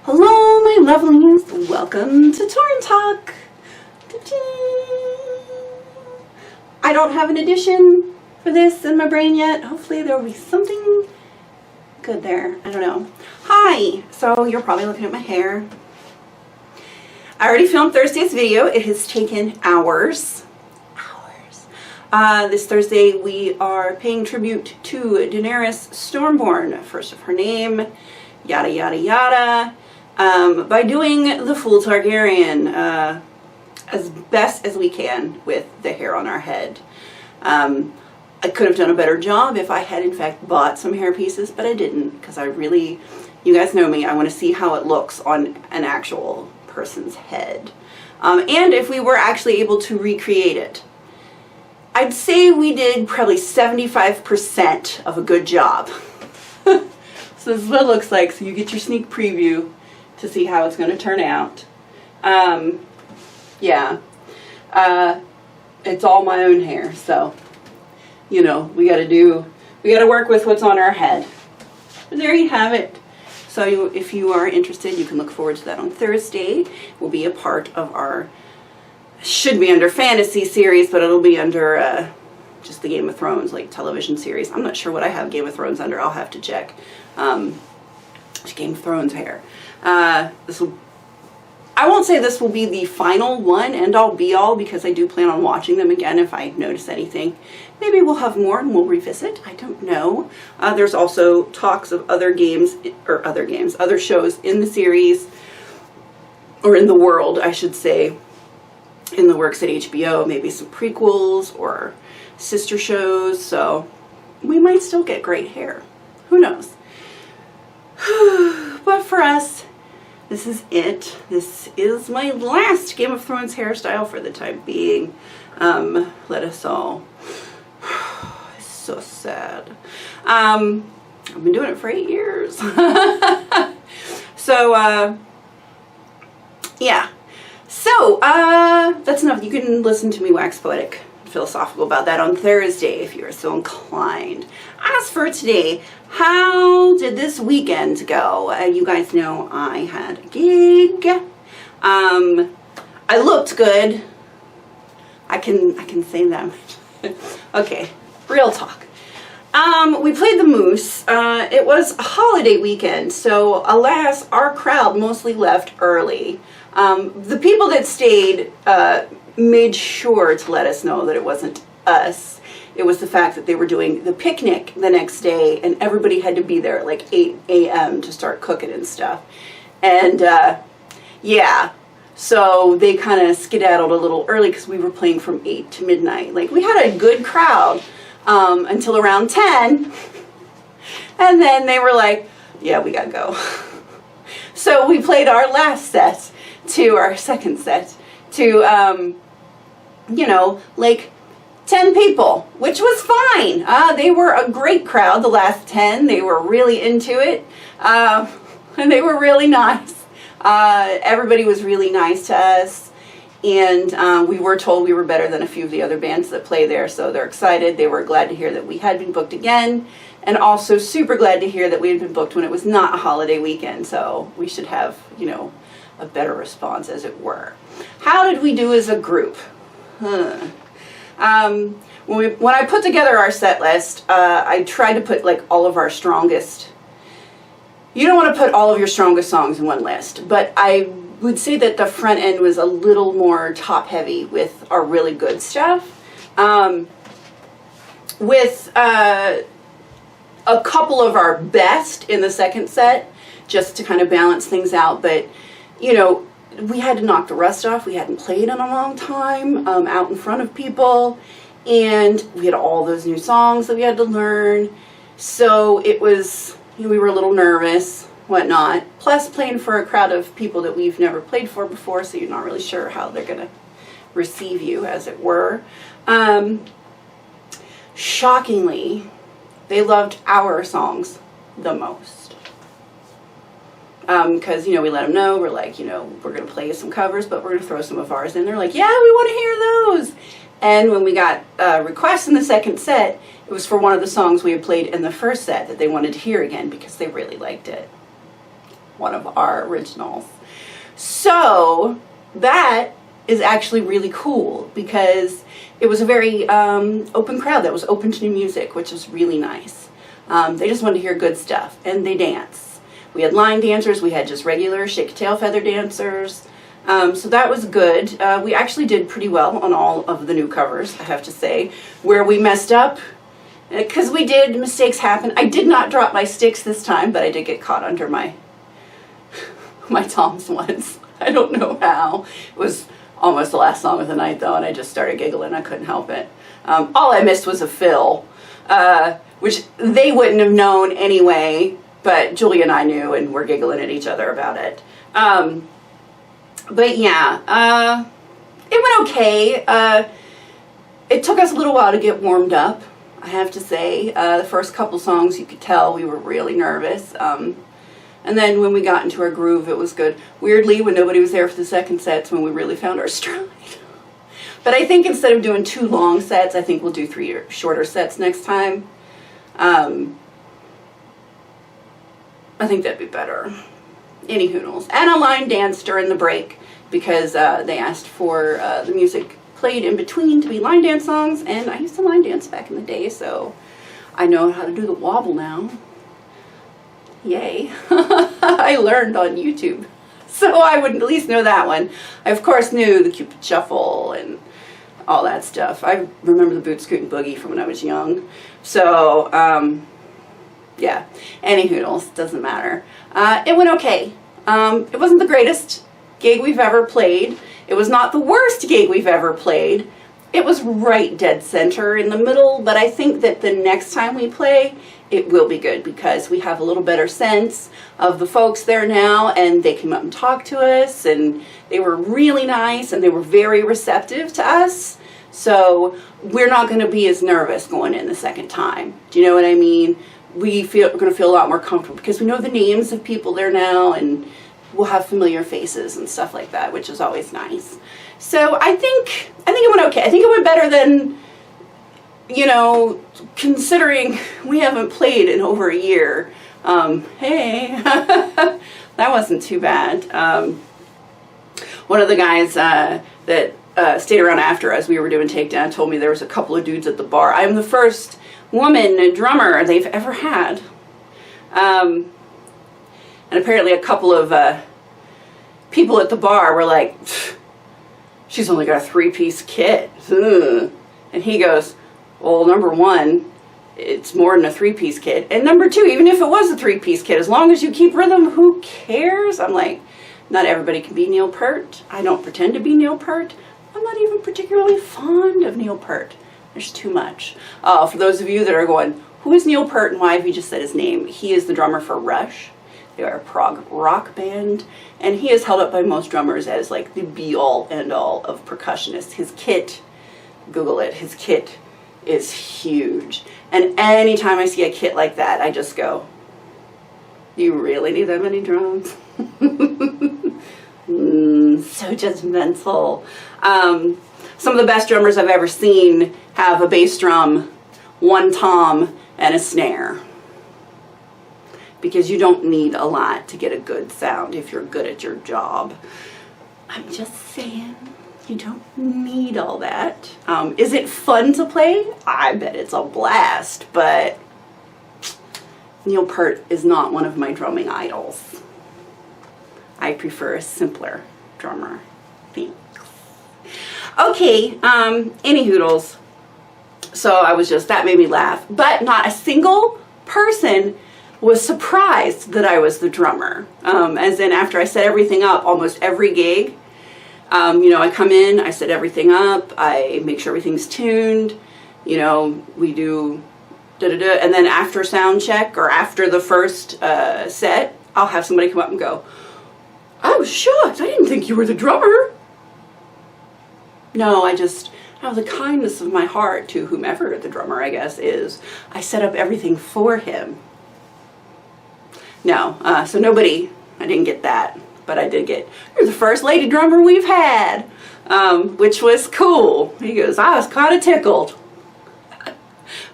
Hello, my lovelies. Welcome to Torrin Talk. I don't have an addition for this in my brain yet. Hopefully there will be something good there. I don't know. Hi. So you're probably looking at my hair. I already filmed Thursday's video. It has taken hours. This Thursday we are paying tribute to Daenerys Stormborn, first of her name, yada yada yada, by doing the full Targaryen as best as we can with the hair on our head. I could have done a better job if I had in fact bought some hair pieces, but I didn't, because I really, you guys know me, I want to see how it looks on an actual person's head. And if we were actually able to recreate it. I'd say we did probably 75% of a good job. So this is what it looks like. So you get your sneak preview to see how it's going to turn out. Yeah. It's all my own hair. So, you know, we got to work with what's on our head. But there you have it. So if you are interested, you can look forward to that on Thursday. It will be a part of our, should be under fantasy series, but it'll be under just the Game of Thrones like television series. I'm not sure what I have Game of Thrones under. I'll have to check. Game of Thrones hair. I won't say this will be the final one, end all be all, because I do plan on watching them again if I notice anything. Maybe we'll have more and we'll revisit. I don't know. There's also talks of other shows in the series, or in the world, I should say, in the works at HBO, maybe some prequels or sister shows, so we might still get great hair. Who knows? But for us, this is it. This is my last Game of Thrones hairstyle for the time being. Let us all. It's so sad. I've been doing it for 8 years. So, yeah. So, that's enough. You can listen to me wax poetic and philosophical about that on Thursday if you are so inclined. As for today, how did this weekend go? You guys know I had a gig. I looked good. I can say that. Okay, real talk. We played the Moose. It was a holiday weekend, so alas, our crowd mostly left early. The people that stayed made sure to let us know that it wasn't us. It was the fact that they were doing the picnic the next day, and everybody had to be there at like 8 a.m. to start cooking and stuff. And yeah, so they kind of skedaddled a little early because we were playing from 8 to midnight. Like, we had a good crowd until around 10, and then they were like, yeah, we gotta go. So we played our last set to our second set to, you know, like 10 people, which was fine. They were a great crowd, the last 10. They were really into it, and they were really nice. Everybody was really nice to us, and we were told we were better than a few of the other bands that play there, so they're excited. They were glad to hear that we had been booked again, and also super glad to hear that we had been booked when it was not a holiday weekend, so we should have, you know, a better response, as it were. How did we do as a group? When I put together our set list, I tried to put like all of our strongest. You don't want to put all of your strongest songs in one list, but I would say that the front end was a little more top heavy with our really good stuff. With a couple of our best in the second set, just to kind of balance things out, but you know, we had to knock the rust off. We hadn't played in a long time out in front of people, and we had all those new songs that we had to learn. So it was, you know, we were a little nervous, whatnot. Plus playing for a crowd of people that we've never played for before, so you're not really sure how they're going to receive you, as it were. Shockingly, they loved our songs the most. Because, you know, we let them know, we're like, you know, we're going to play some covers, but we're going to throw some of ours in. They're like, yeah, we want to hear those. And when we got requests in the second set, it was for one of the songs we had played in the first set that they wanted to hear again because they really liked it. one of our originals. So that is actually really cool because it was a very open crowd that was open to new music, which was really nice. They just wanted to hear good stuff, and they dance. We had line dancers, we had just regular shake a tail feather dancers. So that was good. We actually did pretty well on all of the new covers, I have to say. Where we messed up, because we did, mistakes happen. I did not drop my sticks this time, but I did get caught under my toms once. I don't know how. It was almost the last song of the night though, and I just started giggling. I couldn't help it. All I missed was a fill, which they wouldn't have known anyway, but Julia and I knew, and we're giggling at each other about it. But yeah, it went okay. It took us a little while to get warmed up, I have to say. The first couple songs, you could tell we were really nervous. And then when we got into our groove, it was good. Weirdly, when nobody was there for the second sets, when we really found our stride. But I think instead of doing 2 long sets, I think we'll do 3 shorter sets next time. I think that'd be better. Any hoodles. And a line dance during the break because they asked for the music played in between to be line dance songs, and I used to line dance back in the day, so I know how to do the wobble now. Yay. I learned on YouTube, so I would at least know that one. I of course knew the Cupid Shuffle and all that stuff. I remember the Boot Scoot and Boogie from when I was young. So yeah, any hoodles, doesn't matter. It went okay. It wasn't the greatest gig we've ever played. It was not the worst gig we've ever played. It was right dead center in the middle, but I think that the next time we play, it will be good because we have a little better sense of the folks there now, and they came up and talked to us, and they were really nice, and they were very receptive to us. So we're not going to be as nervous going in the second time. Do you know what I mean? We're going to feel a lot more comfortable because we know the names of people there now, and we'll have familiar faces and stuff like that, which is always nice. So I think it went okay. I think it went better than, you know, considering we haven't played in over a year. Hey, that wasn't too bad. One of the guys that stayed around after us, we were doing Takedown, told me there was a couple of dudes at the bar. I'm the first woman drummer they've ever had. And apparently a couple of people at the bar were like, she's only got a 3-piece kit. Ugh. And he goes, well, number one, it's more than a 3-piece kit. And number two, even if it was a 3-piece kit, as long as you keep rhythm, who cares? I'm like, not everybody can be Neil Peart. I don't pretend to be Neil Peart. I'm not even particularly fond of Neil Peart. There's too much. For those of you that are going, who is Neil Peart and why have you just said his name? He is the drummer for Rush. They are a prog rock band, and he is held up by most drummers as like the be-all, end-all of percussionists. His kit, Google it, his kit is huge. And anytime I see a kit like that, I just go, you really need that many drums? So judgmental. Some of the best drummers I've ever seen have a bass drum, 1 tom, and a snare. Because you don't need a lot to get a good sound if you're good at your job. I'm just saying, you don't need all that. Is it fun to play? I bet it's a blast, but Neil Peart is not one of my drumming idols. I prefer a simpler drummer. Thanks. Okay, any hoodles. So that made me laugh. But not a single person was surprised that I was the drummer. As in, after I set everything up, almost every gig, you know, I come in, I set everything up, I make sure everything's tuned, you know, we do da-da-da, and then after sound check, or after the first set, I'll have somebody come up and go, I was shocked, I didn't think you were the drummer. No, out of the kindness of my heart to whomever the drummer, I guess, is, I set up everything for him. No, so nobody, I didn't get that, but I did get, you're the first lady drummer we've had, which was cool. He goes, I was kind of tickled.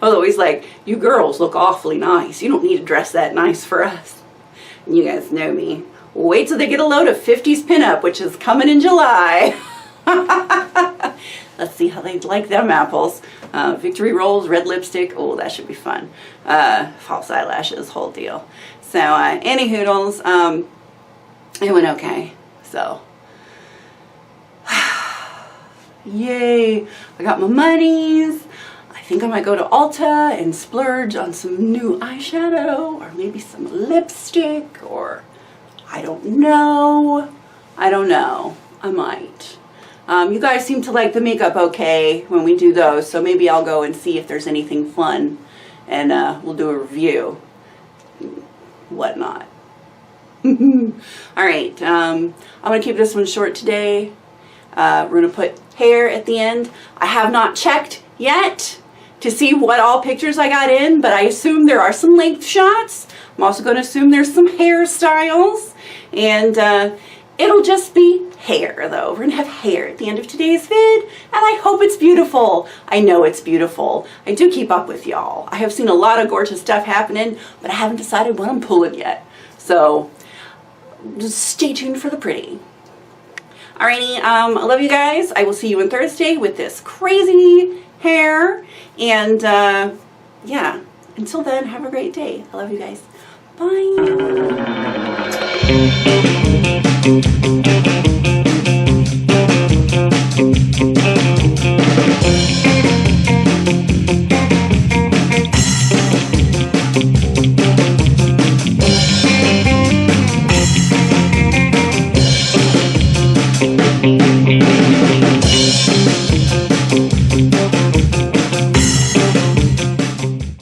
Although he's like, you girls look awfully nice. You don't need to dress that nice for us. You guys know me. Wait till they get a load of 50s pinup, which is coming in July. Let's see how they like them apples. Victory rolls, red lipstick. Oh, that should be fun. False eyelashes, whole deal. So, any hoodles, it went okay. So, yay. I got my monies. I think I might go to Ulta and splurge on some new eyeshadow or maybe some lipstick or I don't know. I don't know. I might. You guys seem to like the makeup okay when we do those, so maybe I'll go and see if there's anything fun and we'll do a review. Whatnot. Alright, I'm going to keep this one short today. We're going to put hair at the end. I have not checked yet to see what all pictures I got in, but I assume there are some length shots. I'm also going to assume there's some hairstyles, and it'll just be hair, though. We're going to have hair at the end of today's vid, and I hope it's beautiful. I know it's beautiful. I do keep up with y'all. I have seen a lot of gorgeous stuff happening, but I haven't decided what I'm pulling yet. So, just stay tuned for the pretty. Alrighty, I love you guys. I will see you on Thursday with this crazy hair. And, yeah, until then, have a great day. I love you guys. Bye.